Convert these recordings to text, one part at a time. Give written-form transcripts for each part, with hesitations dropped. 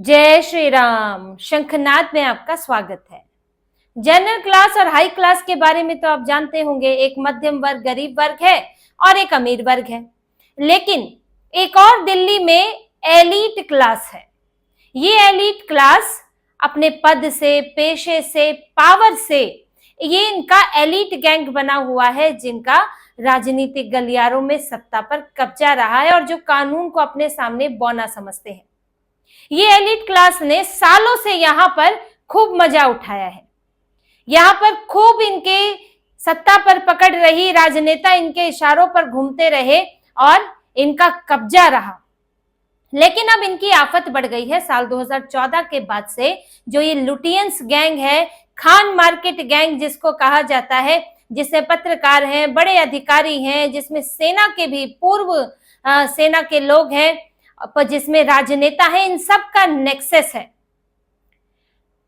जय श्री राम। शंखनाद में आपका स्वागत है। जनरल क्लास और हाई क्लास के बारे में तो आप जानते होंगे। एक मध्यम वर्ग गरीब वर्ग है और एक अमीर वर्ग है, लेकिन एक और दिल्ली में एलीट क्लास है। ये एलीट क्लास अपने पद से, पेशे से, पावर से, ये इनका एलीट गैंग बना हुआ है, जिनका राजनीतिक गलियारों में सत्ता पर कब्जा रहा है और जो कानून को अपने सामने बौना समझते हैं। ये एलिट क्लास ने सालों से यहाँ पर खूब मजा उठाया है। यहाँ पर खूब इनके सत्ता पर पकड़ रही राजनेता इनके इशारों पर घूमते रहे और इनका कब्जा रहा। लेकिन अब इनकी आफत बढ़ गई है साल 2014 के बाद से। जो ये लुटियंस गैंग है, खान मार्केट गैंग जिसको कहा जाता है, जिसमें पत्रकार हैं, बड़े अधिकारी हैं, जिसमें सेना के भी पूर्व सेना के लोग हैं, जिसमें राजनेता है, इन सब का नेक्सस है।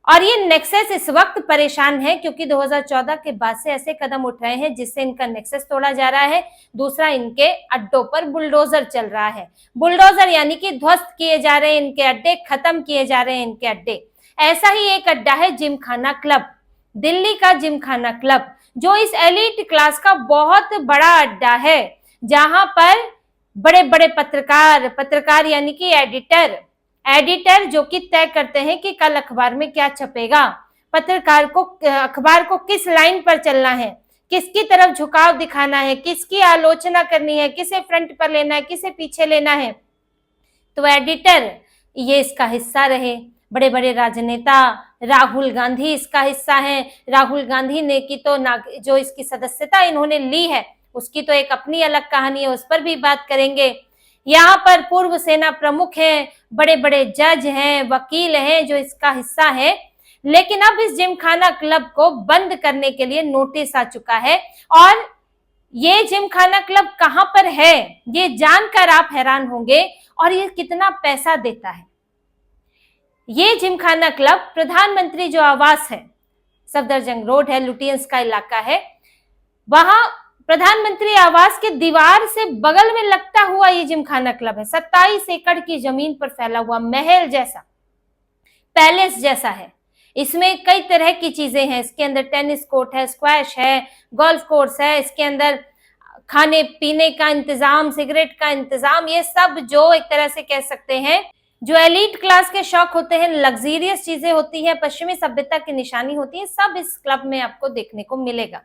और ये नेक्सस इस वक्त परेशान है क्योंकि 2014 के बाद से ऐसे कदम उठ रहे हैं जिससे इनका नेक्सस तोड़ा जा रहा है। दूसरा, इनके अड्डों पर बुलडोजर चल रहा है। बुलडोजर यानी कि ध्वस्त किए जा रहे हैं इनके अड्डे, खत्म किए जा रहे हैं इनके अड्डे। ऐसा ही एक अड्डा है जिमखाना क्लब, दिल्ली का जिमखाना क्लब, जो इस एलिट क्लास का बहुत बड़ा अड्डा है, जहां पर बड़े बड़े पत्रकार यानी कि एडिटर जो कि तय करते हैं कि कल अखबार में क्या छपेगा, पत्रकार को अखबार को किस लाइन पर चलना है, किसकी तरफ झुकाव दिखाना है, किसकी आलोचना करनी है, किसे फ्रंट पर लेना है, किसे पीछे लेना है। तो एडिटर ये इसका हिस्सा रहे। बड़े बड़े राजनेता, राहुल गांधी इसका हिस्सा है। राहुल गांधी ने की तो जो इसकी सदस्यता इन्होंने ली है उसकी तो एक अपनी अलग कहानी है, उस पर भी बात करेंगे। यहाँ पर पूर्व सेना प्रमुख हैं, बड़े बड़े जज हैं, वकील हैं जो इसका हिस्सा है। लेकिन अब इस जिमखाना क्लब को बंद करने के लिए नोटिस आ चुका है। और ये जिमखाना क्लब कहाँ पर है ये जानकर आप हैरान होंगे, और ये कितना पैसा देता है। ये जिमखाना क्लब प्रधानमंत्री जो आवास है, सफदरजंग रोड है, लुटियंस का इलाका है, वहां प्रधानमंत्री आवास के दीवार से बगल में लगता हुआ ये जिमखाना क्लब है। 27 एकड़ की जमीन पर फैला हुआ महल जैसा, पैलेस जैसा है। इसमें कई तरह की चीजें हैं। इसके अंदर टेनिस कोर्ट है, स्क्वैश है, गोल्फ कोर्स है, इसके अंदर खाने पीने का इंतजाम, सिगरेट का इंतजाम, ये सब जो एक तरह से कह सकते हैं जो एलीट क्लास के शौक होते हैं, लग्जरियस चीजें होती हैं, पश्चिमी सभ्यता की निशानी होती है, सब इस क्लब में आपको देखने को मिलेगा।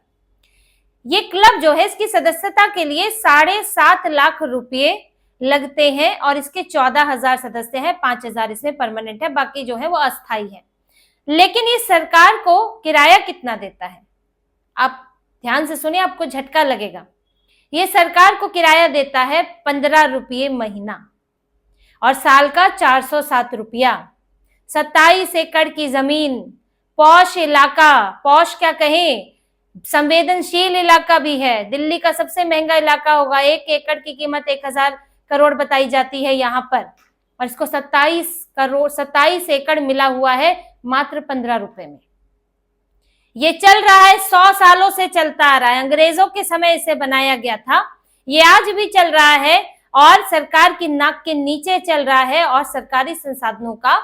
ये क्लब जो है, इसकी सदस्यता के लिए 7.5 लाख रुपए लगते हैं और इसके 14,000 सदस्य हैं। 5,000 इसमें परमानेंट है, बाकी जो है वो अस्थाई है। लेकिन ये सरकार को किराया कितना देता है, आप ध्यान से सुनिए, आपको झटका लगेगा। ये सरकार को किराया देता है 15 रुपये महीना और साल का 407 रुपया। 27 एकड़ की जमीन, पॉश इलाका, पॉश क्या कहें, संवेदनशील इलाका भी है, दिल्ली का सबसे महंगा इलाका होगा। 1 एकड़ की कीमत 1,000 करोड़ बताई जाती है यहाँ पर, और इसको 27 एकड़ मिला हुआ है मात्र 15 रुपए में। ये चल रहा है, 100 सालों से चलता आ रहा है। अंग्रेजों के समय इसे बनाया गया था, ये आज भी चल रहा है और सरकार की नाक के नीचे चल रहा है और सरकारी संसाधनों का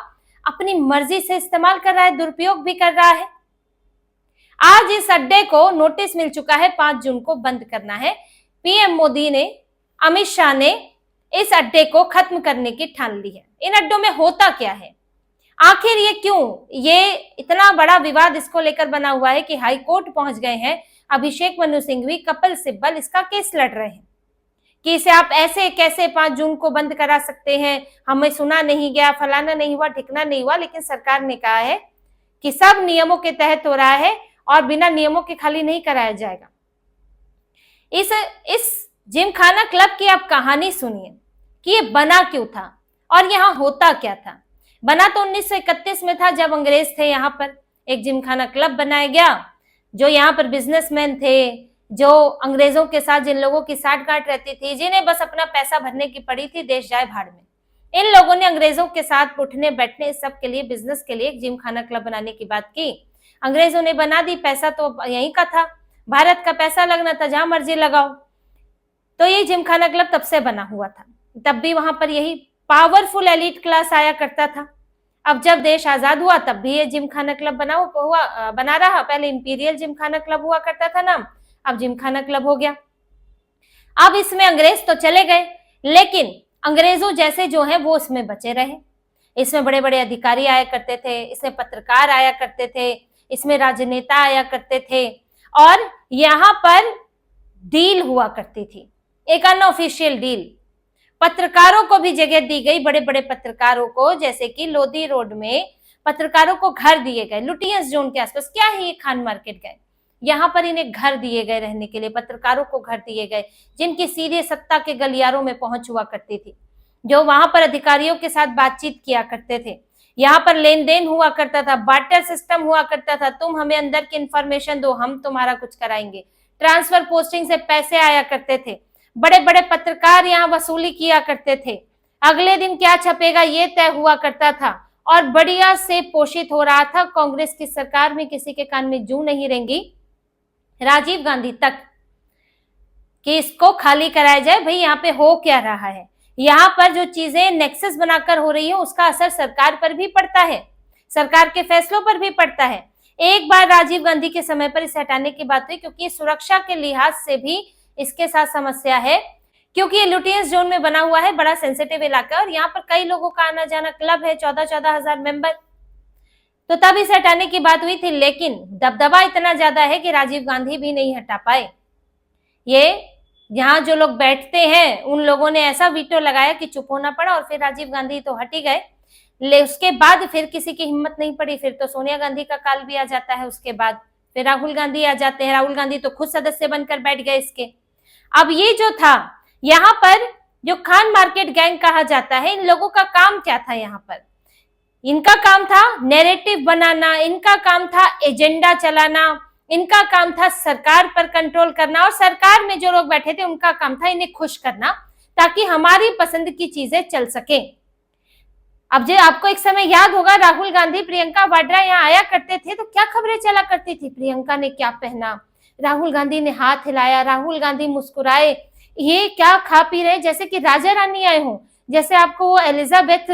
अपनी मर्जी से इस्तेमाल कर रहा है, दुरुपयोग भी कर रहा है। आज इस अड्डे को नोटिस मिल चुका है, 5 जून को बंद करना है। पीएम मोदी ने, अमित शाह ने इस अड्डे को खत्म करने की ठान ली है। इन अड्डों में होता क्या है, आखिर ये क्यों, ये इतना बड़ा विवाद इसको लेकर बना हुआ है कि हाई कोर्ट पहुंच गए हैं। अभिषेक मनु सिंघवी, कपिल सिब्बल इसका केस लड़ रहे हैं कि इसे आप ऐसे कैसे 5 जून को बंद करा सकते हैं, हमें सुना नहीं गया, फलाना नहीं हुआ, ठिकना नहीं हुआ। लेकिन सरकार ने कहा है कि सब नियमों के तहत हो रहा है और बिना नियमों के खाली नहीं कराया जाएगा। इस जिमखाना क्लब की आप कहानी सुनिए कि ये बना क्यों था और यहाँ होता क्या था। बना तो 1931 में था, जब अंग्रेज थे यहाँ पर। एक जिमखाना क्लब बनाया गया, जो यहाँ पर बिजनेसमैन थे, जो अंग्रेजों के साथ जिन लोगों की साठगांठ रहती थी, जिन्हें बस अपना पैसा भरने की पड़ी थी, देश जाए भाड़ में, इन लोगों ने अंग्रेजों के साथ उठने बैठने सब के लिए, बिजनेस के लिए एक जिमखाना क्लब बनाने की बात की। अंग्रेजों ने बना दी, पैसा तो यहीं का था, भारत का पैसा लगना था, जहां मर्जी लगाओ। तो ये जिमखाना क्लब तब से बना हुआ था। तब भी वहां पर यही पावरफुल एलीट क्लास आया करता था। अब जब देश आजाद हुआ तब भी ये जिमखाना क्लब बना रहा। पहले इंपीरियल जिमखाना क्लब हुआ करता था नाम, अब जिमखाना क्लब हो गया। अब इसमें अंग्रेज तो चले गए, लेकिन अंग्रेजों जैसे जो हैं वो इसमें बचे रहे। इसमें बड़े बड़े अधिकारी आया करते थे, इसमें पत्रकार आया करते थे, इसमें राजनेता आया करते थे, और यहाँ पर डील हुआ करती थी, एक अनऑफिशियल डील। पत्रकारों को भी जगह दी गई, बड़े बड़े पत्रकारों को, जैसे कि लोधी रोड में पत्रकारों को घर दिए गए, लुटियंस जोन के आसपास। क्या है ये, खान मार्केट गए, यहाँ पर इन्हें घर दिए गए रहने के लिए, पत्रकारों को घर दिए गए, जिनकी सीधे सत्ता के गलियारों में पहुंच हुआ करती थी, जो वहां पर अधिकारियों के साथ बातचीत किया करते थे। यहाँ पर लेन देन हुआ करता था, बार्टर सिस्टम हुआ करता था, तुम हमें अंदर की इंफॉर्मेशन दो, हम तुम्हारा कुछ कराएंगे। ट्रांसफर पोस्टिंग से पैसे आया करते थे, बड़े बड़े पत्रकार यहाँ वसूली किया करते थे, अगले दिन क्या छपेगा ये तय हुआ करता था, और बढ़िया से पोषित हो रहा था। कांग्रेस की सरकार में किसी के कान में जू नहीं रेंगी, राजीव गांधी तक, कि इसको खाली कराया जाए। भाई यहाँ पे हो क्या रहा है, यहाँ पर जो चीजें नेक्सस बनाकर हो रही है उसका असर सरकार पर भी पड़ता है, सरकार के फैसलों पर भी पड़ता है। एक बार राजीव गांधी के समय पर इसे हटाने की बात हुई, क्योंकि सुरक्षा के लिहाज से भी इसके साथ समस्या है, क्योंकि ये लुटियंस जोन में बना हुआ है, बड़ा सेंसिटिव इलाका है, और यहाँ पर कई लोगों का आना जाना, क्लब है 14-14 हजार मेंबर, तो तब इसे हटाने की बात हुई थी। लेकिन दबदबा इतना ज्यादा है कि राजीव गांधी भी नहीं हटा पाए। ये यहाँ जो लोग बैठते हैं उन लोगों ने ऐसा वीटो लगाया कि चुप होना पड़ा, और फिर राजीव गांधी तो हट ही गए, ले उसके बाद फिर किसी की हिम्मत नहीं पड़ी, फिर तो सोनिया गांधी का काल भी आ जाता है, उसके बाद फिर राहुल गांधी आ जाते हैं। राहुल गांधी तो खुद सदस्य बनकर बैठ गए इसके। अब ये जो था, यहाँ पर जो खान मार्केट गैंग कहा जाता है, इन लोगों का काम क्या था? यहाँ पर इनका काम था नैरेटिव बनाना, इनका काम था एजेंडा चलाना, इनका काम था सरकार पर कंट्रोल करना, और सरकार में जो लोग बैठे थे उनका काम था इन्हें खुश करना, ताकि हमारी पसंद की चीजें चल सके। अब जो आपको एक समय याद होगा, राहुल गांधी प्रियंका वाड्रा यहाँ आया करते थे तो क्या खबरें चला करती थी, प्रियंका ने क्या पहना, राहुल गांधी ने हाथ हिलाया, राहुल गांधी मुस्कुराए, ये क्या खा पी रहे, जैसे कि राजा रानी आए हों। जैसे आपको वो एलिजाबेथ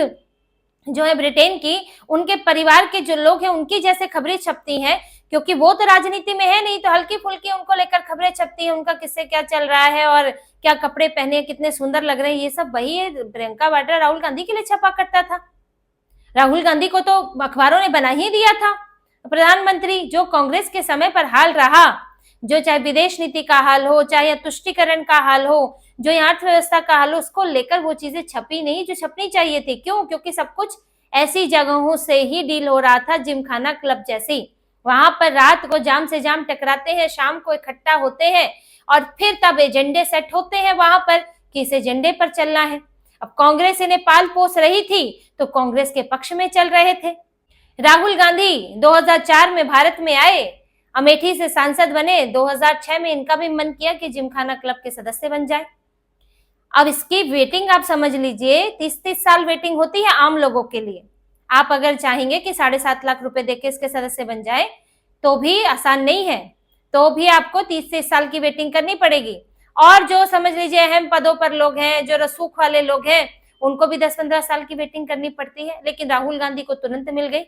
जो है ब्रिटेन की, उनके परिवार के जो लोग हैं उनकी जैसे खबरें छपती हैं, क्योंकि वो तो राजनीति में है नहीं, तो हल्की फुल्की उनको लेकर खबरें छपती हैं, उनका किससे क्या चल रहा है और क्या कपड़े पहने, कितने सुंदर लग रहे हैं, ये सब वही प्रियंका वाड्रा राहुल गांधी के लिए छपा करता था। राहुल गांधी को तो अखबारों ने बना ही दिया था प्रधानमंत्री। जो कांग्रेस के समय पर हाल रहा, जो चाहे विदेश नीति का हाल हो, चाहे तुष्टिकरण का हाल हो, जो यहाँ अर्थव्यवस्था का हाल हो, उसको लेकर वो चीजें छपी नहीं जो छपनी चाहिए थी। क्यों? क्योंकि सब कुछ ऐसी जगहों से ही डील हो रहा था, जिमखाना क्लब जैसी। वहां पर रात को जाम से जाम टकराते हैं, शाम को इकट्ठा होते हैं, और फिर तब एजेंडे सेट होते हैं वहां पर कि इस एजेंडे पर चलना है। अब कांग्रेस इन्हें पाल पोस रही थी तो कांग्रेस के पक्ष में चल रहे थे। राहुल गांधी 2004 में भारत में आए, अमेठी से सांसद बने, 2006 में इनका भी मन किया कि जिमखाना क्लब के सदस्य बन जाए। अब इसकी वेटिंग आप समझ लीजिए, 30-30 साल वेटिंग होती है आम लोगों के लिए। आप अगर चाहेंगे कि 7.5 लाख रुपए देके इसके सदस्य बन जाए तो भी आसान नहीं है, तो भी आपको 30 साल की वेटिंग करनी पड़ेगी। और जो समझ लीजिए अहम पदों पर लोग हैं, जो रसूख वाले लोग हैं, उनको भी 10-15 साल की वेटिंग करनी पड़ती है। लेकिन राहुल गांधी को तुरंत मिल गई।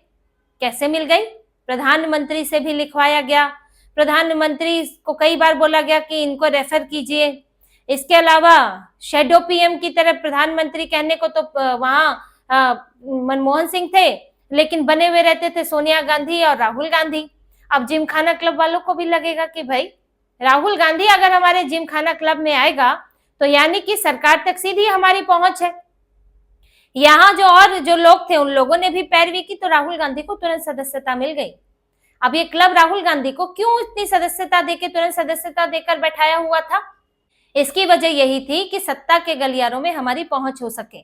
कैसे मिल गई? प्रधानमंत्री से भी लिखवाया गया, प्रधानमंत्री को कई बार बोला गया कि इनको रेफर कीजिए। इसके अलावा शेडो पीएम की तरह प्रधानमंत्री कहने को तो वहां मनमोहन सिंह थे, लेकिन बने हुए रहते थे सोनिया गांधी और राहुल गांधी। अब जिमखाना क्लब वालों को भी लगेगा कि भाई राहुल गांधी अगर हमारे जिमखाना क्लब में आएगा तो यानी कि सरकार तक सीधी हमारी पहुंच है। यहाँ जो लोग थे उन लोगों ने भी पैरवी की, तो राहुल गांधी को तुरंत सदस्यता मिल गई। अब ये क्लब राहुल गांधी को क्यों इतनी सदस्यता देके तुरंत सदस्यता देकर बैठाया हुआ था? इसकी वजह यही थी कि सत्ता के गलियारों में हमारी पहुंच हो सके।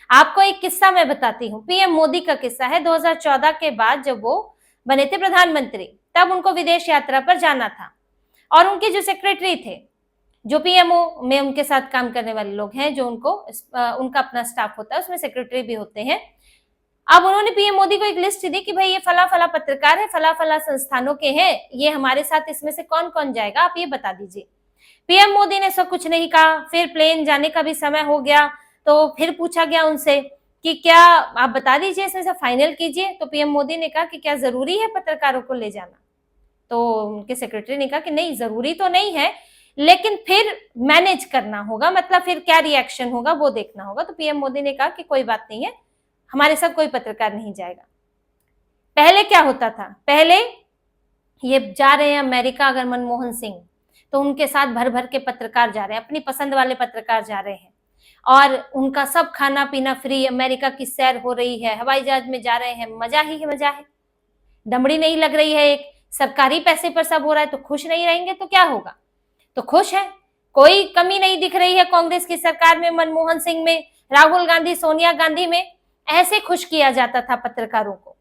आपको एक किस्सा मैं बताती हूँ, पीएम मोदी का किस्सा है। 2014 के बाद जब वो बने थे प्रधानमंत्री, तब उनको विदेश यात्रा पर जाना था, और उनके जो सेक्रेटरी थे, जो पीएमओ में उनके साथ काम करने वाले लोग हैं, जो उनका अपना स्टाफ होता है, उसमें सेक्रेटरी भी होते हैं। अब उन्होंने पीएम मोदी को एक लिस्ट दी कि भाई ये फला फला पत्रकार है, फला फला संस्थानों के हैं, ये हमारे साथ इसमें से कौन कौन जाएगा, आप ये बता दीजिए। पीएम मोदी ने सब कुछ नहीं कहा। फिर प्लेन जाने का भी समय हो गया तो फिर पूछा गया उनसे कि क्या आप बता दीजिए, इसमें से फाइनल कीजिए। तो पीएम मोदी ने कहा कि क्या जरूरी है पत्रकारों को ले जाना? तो उनके सेक्रेटरी ने कहा कि नहीं, जरूरी तो नहीं है, लेकिन फिर मैनेज करना होगा, मतलब फिर क्या रिएक्शन होगा वो देखना होगा। तो पीएम मोदी ने कहा कि कोई बात नहीं है, हमारे साथ कोई पत्रकार नहीं जाएगा। पहले क्या होता था, पहले ये जा रहे हैं अमेरिका अगर मनमोहन सिंह, तो उनके साथ भर भर के पत्रकार जा रहे हैं, अपनी पसंद वाले पत्रकार जा रहे हैं, और उनका सब खाना पीना फ्री, अमेरिका की सैर हो रही है, हवाई जहाज में जा रहे हैं, मजा ही है, मजा है, दमड़ी नहीं लग रही है, एक सरकारी पैसे पर सब हो रहा है। तो खुश नहीं रहेंगे तो क्या होगा? तो खुश है, कोई कमी नहीं दिख रही है कांग्रेस की सरकार में, मनमोहन सिंह में, राहुल गांधी, सोनिया गांधी में। ऐसे खुश किया जाता था पत्रकारों को।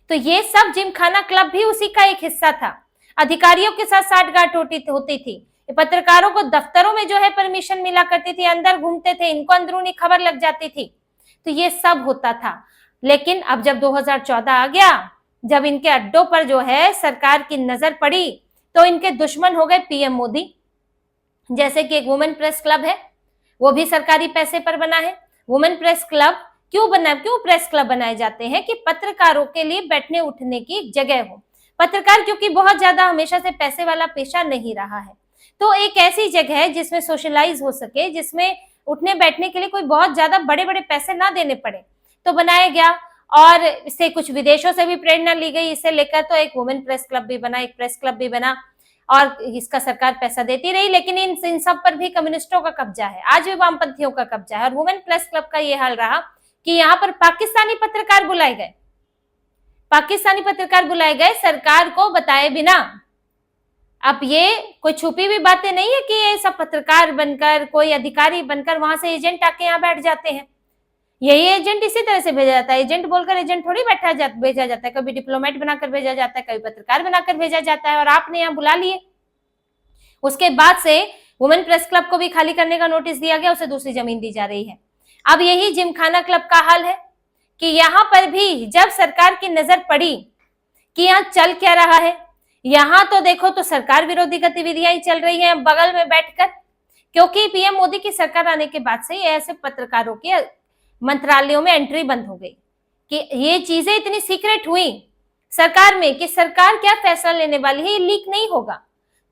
तो ये सब जिमखाना क्लब भी उसी का एक हिस्सा था। अधिकारियों के साथ साठगांठ होती थी, पत्रकारों को दफ्तरों में जो है परमिशन मिला करती थी, अंदर घूमते थे, इनको अंदरूनी खबर लग जाती थी। तो ये सब होता था। लेकिन अब जब 2014 आ गया, जब इनके अड्डों पर जो है सरकार की नजर पड़ी, तो इनके दुश्मन हो गए पीएम मोदी। जैसे कि एक वुमेन प्रेस क्लब है, वो भी सरकारी पैसे पर बना है। वुमेन प्रेस क्लब क्यों प्रेस क्लब बनाए जाते हैं? कि पत्रकारों के लिए बैठने उठने की एक जगह हो। पत्रकार क्योंकि बहुत ज्यादा हमेशा से पैसे वाला पेशा नहीं रहा है, तो एक ऐसी जगह है जिसमें सोशलाइज हो सके, जिसमें उठने बैठने के लिए कोई बहुत ज्यादा बड़े बड़े पैसे ना देने पड़े, तो बनाया गया। और इससे कुछ विदेशों से भी प्रेरणा ली गई, इसे लेकर तो एक वुमेन प्रेस क्लब भी बना, एक प्रेस क्लब भी बना, और इसका सरकार पैसा देती रही। लेकिन इन सब पर भी कम्युनिस्टों का कब्जा है, आज भी वामपंथियों का कब्जा है। और वुमेन प्रेस क्लब का ये हाल रहा कि यहाँ पर पाकिस्तानी पत्रकार बुलाए गए, सरकार को बताए बिना। अब ये कोई छुपी हुई बातें नहीं है कि ये सब पत्रकार बनकर, कोई अधिकारी बनकर वहां से एजेंट आके यहाँ बैठ जाते हैं। यही एजेंट इसी तरह से भेजा जाता है, एजेंट बोलकर एजेंट थोड़ी भेजा जाता है, कभी डिप्लोमेट बनाकर भेजा जाता है, कभी पत्रकार बनाकर भेजा जाता है, और आपने यहाँ बुला लिए। उसके बाद से वुमेन प्रेस क्लब को भी खाली करने का नोटिस दिया गया, उसे दूसरी जमीन दी जा रही है। अब यही जिमखाना क्लब का हाल है कि यहाँ पर भी जब सरकार की नजर पड़ी कि यहाँ चल क्या रहा है, यहाँ तो देखो तो सरकार विरोधी गतिविधियां ही चल रही हैं बगल में बैठकर। क्योंकि पीएम मोदी की सरकार आने के बाद से ऐसे पत्रकारों के मंत्रालयों में एंट्री बंद हो गई कि ये चीजें इतनी सीक्रेट हुई सरकार में कि सरकार क्या फैसला लेने वाली है ये लीक नहीं होगा।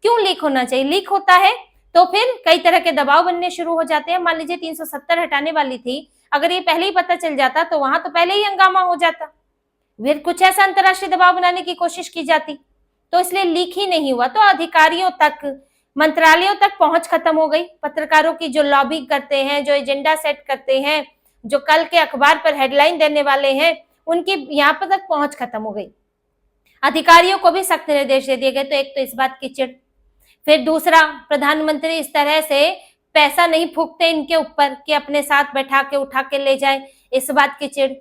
क्यों लीक होना चाहिए? लीक होता है तो फिर कई तरह के दबाव बनने शुरू हो जाते हैं। मान लीजिए 370 हटाने वाली थी, अगर ये पहले ही पता चल जाता तो वहां तो पहले ही हंगामा हो जाता, फिर कुछ ऐसा अंतर्राष्ट्रीय दबाव बनाने की कोशिश की जाती, तो इसलिए लीक ही नहीं हुआ। तो अधिकारियों तक, मंत्रालयों तक पहुंच खत्म हो गई। पत्रकारों की जो लॉबी करते हैं, जो एजेंडा सेट करते हैं, जो कल के अखबार पर हेडलाइन देने वाले हैं, उनकी यहाँ पर तक पहुंच खत्म हो गई। अधिकारियों को भी सख्त निर्देश दे दिए गए। तो एक तो इस बात की चिढ़, फिर दूसरा, प्रधानमंत्री इस तरह से पैसा नहीं फूकते इनके ऊपर कि अपने साथ बैठा के उठा के ले जाए, इस बात की चिढ़।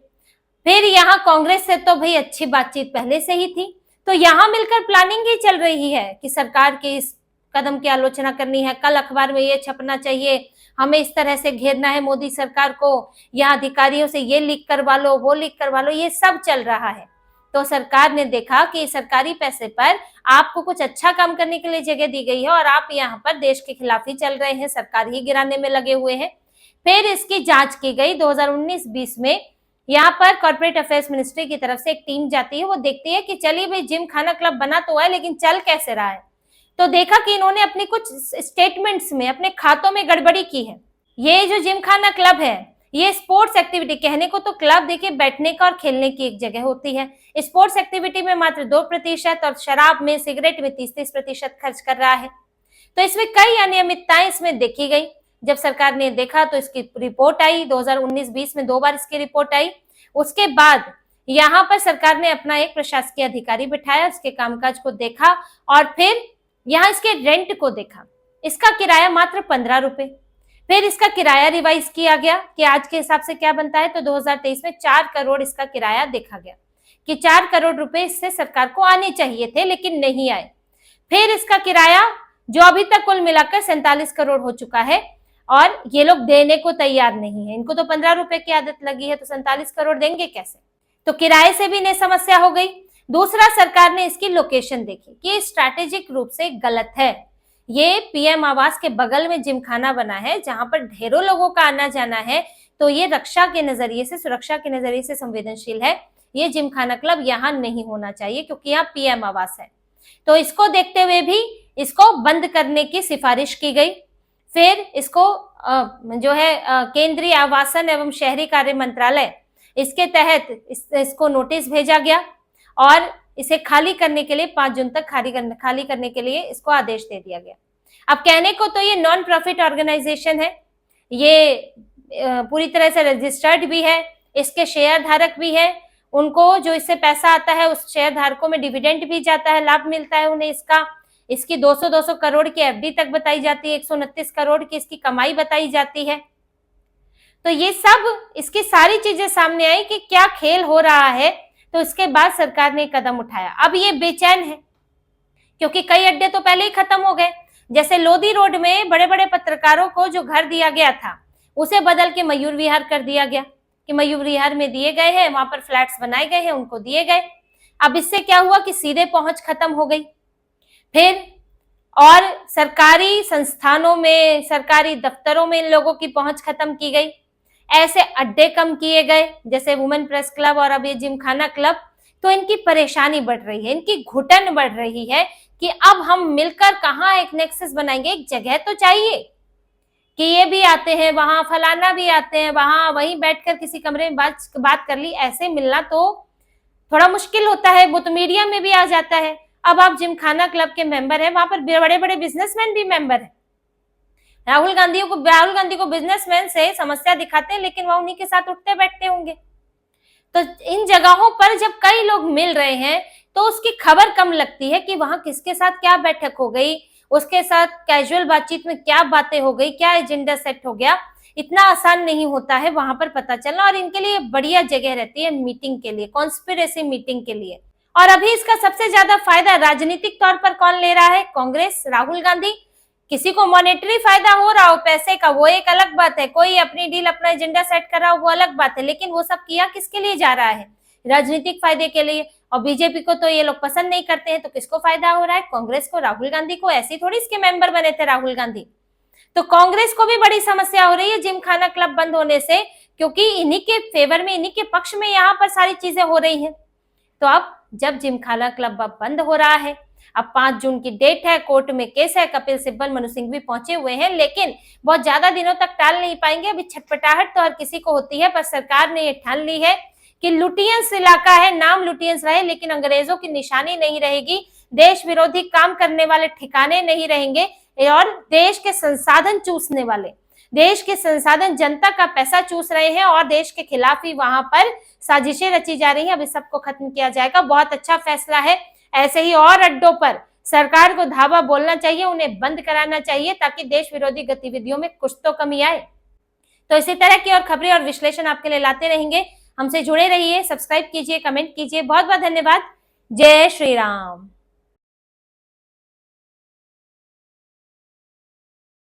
फिर यहाँ कांग्रेस से तो भाई अच्छी बातचीत पहले से ही थी, तो यहाँ मिलकर प्लानिंग ही चल रही है कि सरकार के इस कदम की आलोचना करनी है, कल अखबार में ये छपना चाहिए, हमें इस तरह से घेरना है मोदी सरकार को, यहाँ अधिकारियों से ये लीक करवा लो, वो लीक करवा लो, ये सब चल रहा है। तो सरकार ने देखा कि सरकारी पैसे पर आपको कुछ अच्छा काम करने के लिए जगह दी गई है और आप यहाँ पर देश के खिलाफ ही चल रहे हैं, सरकार ही गिराने में लगे हुए हैं। फिर इसकी जांच की गई 2019-20 में। यहाँ पर कॉर्पोरेट अफेयर्स मिनिस्ट्री की तरफ से एक टीम जाती है, वो देखती है कि चलिए भाई जिम खाना क्लब बना तो है लेकिन चल कैसे रहा है। तो देखा कि इन्होंने अपनी कुछ स्टेटमेंट्स में, अपने खातों में गड़बड़ी की है। ये जो जिम खाना क्लब है ये स्पोर्ट्स एक्टिविटी, कहने को तो क्लब देखिए बैठने का और खेलने की एक जगह होती है, स्पोर्ट्स एक्टिविटी में मात्र 2% और शराब में, सिगरेट में 30-30% खर्च कर रहा है। तो इसमें कई अनियमितताएं इसमें देखी गई। जब सरकार ने देखा तो इसकी रिपोर्ट आई, 2019-20 में 2 बार इसकी रिपोर्ट आई। उसके बाद यहाँ पर सरकार ने अपना एक प्रशासकीय अधिकारी बिठाया, उसके कामकाज को देखा और फिर यहाँ इसके रेंट को देखा। इसका किराया मात्र 15 रुपए। फिर इसका किराया रिवाइज किया गया कि आज के हिसाब से क्या बनता है, तो 2023 में 4 करोड़ इसका किराया देखा गया कि 4 करोड़ रुपए इससे सरकार को आने चाहिए थे लेकिन नहीं आए। फिर इसका किराया जो अभी तक कुल मिलाकर 47 करोड़ हो चुका है और ये लोग देने को तैयार नहीं है। इनको तो 15 रुपए की आदत लगी है, तो 47 करोड़ देंगे कैसे? तो किराए से भी नहीं समस्या हो गई। दूसरा, सरकार ने इसकी लोकेशन देखी कि स्ट्रैटेजिक रूप से गलत है। ये पीएम आवास के बगल में जिमखाना बना है जहां पर ढेरों लोगों का आना जाना है, तो ये रक्षा के नजरिए से, सुरक्षा के नजरिए से संवेदनशील है। ये जिमखाना क्लब यहाँ नहीं होना चाहिए क्योंकि यहाँ पीएम आवास है। तो इसको देखते हुए भी इसको बंद करने की सिफारिश की गई। फिर इसको जो है केंद्रीय आवासन एवं शहरी कार्य मंत्रालय, इसके तहत इसको नोटिस भेजा गया और इसे खाली करने के लिए 5 जून तक खाली करने के लिए इसको आदेश दे दिया गया। अब कहने को तो ये नॉन प्रॉफिट ऑर्गेनाइजेशन है, ये पूरी तरह से रजिस्टर्ड भी है, इसके शेयर धारक भी है, उनको जो इससे पैसा आता है उस शेयर धारकों में डिविडेंड भी जाता है, लाभ मिलता है उन्हें इसकी 200 करोड़ की एफडी तक बताई जाती है, 129 करोड़ की इसकी कमाई बताई जाती है। तो ये सब, इसकी सारी चीजें सामने आई कि क्या खेल हो रहा है। तो इसके बाद सरकार ने कदम उठाया। अब ये बेचैन है क्योंकि कई अड्डे तो पहले ही खत्म हो गए। जैसे लोधी रोड में बड़े बड़े पत्रकारों को जो घर दिया गया था उसे बदल के मयूर विहार कर दिया गया कि मयूर विहार में दिए गए हैं, वहां पर फ्लैट्स बनाए गए हैं, उनको दिए गए। अब इससे क्या हुआ कि सीधे पहुंच खत्म हो गई। फिर और सरकारी संस्थानों में, सरकारी दफ्तरों में इन लोगों की पहुंच खत्म की गई। ऐसे अड्डे कम किए गए जैसे वुमेन प्रेस क्लब और अब ये जिमखाना क्लब। तो इनकी परेशानी बढ़ रही है, इनकी घुटन बढ़ रही है कि अब हम मिलकर कहाँ एक नेक्सस बनाएंगे। एक जगह तो चाहिए कि ये भी आते हैं वहां, फलाना भी आते हैं वहां, वहीं बैठकर किसी कमरे में बात कर ली। ऐसे मिलना तो थोड़ा मुश्किल होता है, वो तो मीडिया में भी आ जाता है। अब आप जिमखाना क्लब के मेंबर हैं, वहां पर बड़े बड़े बिजनेसमैन भी मेंबर हैं। राहुल गांधी को बिजनेसमैन से समस्या दिखाते हैं, लेकिन वह उन्हीं के साथ उठते बैठते होंगे। तो इन जगहों पर जब कई लोग मिल रहे हैं तो उसकी खबर कम लगती है कि वहां किसके साथ क्या बैठक हो गई, उसके साथ कैजुअल बातचीत में क्या बातें हो गई, क्या एजेंडा सेट हो गया। इतना आसान नहीं होता है वहां पर पता चलना। और इनके लिए बढ़िया जगह रहती है मीटिंग के लिए, कॉन्स्पिरेसी मीटिंग के लिए। और अभी इसका सबसे ज्यादा फायदा राजनीतिक तौर पर कौन ले रहा है? कांग्रेस, राहुल गांधी। किसी को मॉनेटरी फायदा हो रहा हो पैसे का, वो एक अलग बात है। कोई अपनी डील, अपना एजेंडा सेट कर रहा हो, वो अलग बात है। लेकिन वो सब किया किसके लिए जा रहा है? राजनीतिक फायदे के लिए। और बीजेपी को तो ये लोग पसंद नहीं करते हैं, तो किसको फायदा हो रहा है? कांग्रेस को, राहुल गांधी को। ऐसी थोड़ी इसके मेंबर बने थे राहुल गांधी। तो कांग्रेस को भी बड़ी समस्या हो रही है जिमखाना क्लब बंद होने से, क्योंकि इन्हीं के फेवर में, इन्हीं के पक्ष में यहाँ पर सारी चीजें हो रही हैं। तो अब जब जिमखाना क्लब अब बंद हो रहा है, अब 5 जून की डेट है, कोर्ट में केस है, कपिल सिब्बल, मनु सिंह भी पहुंचे हुए हैं, लेकिन बहुत ज्यादा दिनों तक टाल नहीं पाएंगे। अभी छटपटाहट तो हर किसी को होती है, पर सरकार ने ये ठान ली है कि लुटियंस इलाका है, नाम लुटियंस रहे, लेकिन अंग्रेजों की निशानी नहीं रहेगी, देश विरोधी काम करने वाले ठिकाने नहीं रहेंगे, और देश के संसाधन चूसने वाले, देश के संसाधन, जनता का पैसा चूस रहे हैं और देश के खिलाफ ही वहां पर साजिशें रची जा रही हैं। अब इस सबको खत्म किया जाएगा। बहुत अच्छा फैसला है। ऐसे ही और अड्डों पर सरकार को धावा बोलना चाहिए, उन्हें बंद कराना चाहिए, ताकि देश विरोधी गतिविधियों में कुछ तो कमी आए। तो इसी तरह की और खबरें और विश्लेषण आपके लिए लाते रहेंगे। हमसे जुड़े रहिए, सब्सक्राइब कीजिए, कमेंट कीजिए। बहुत बहुत धन्यवाद। जय श्री राम।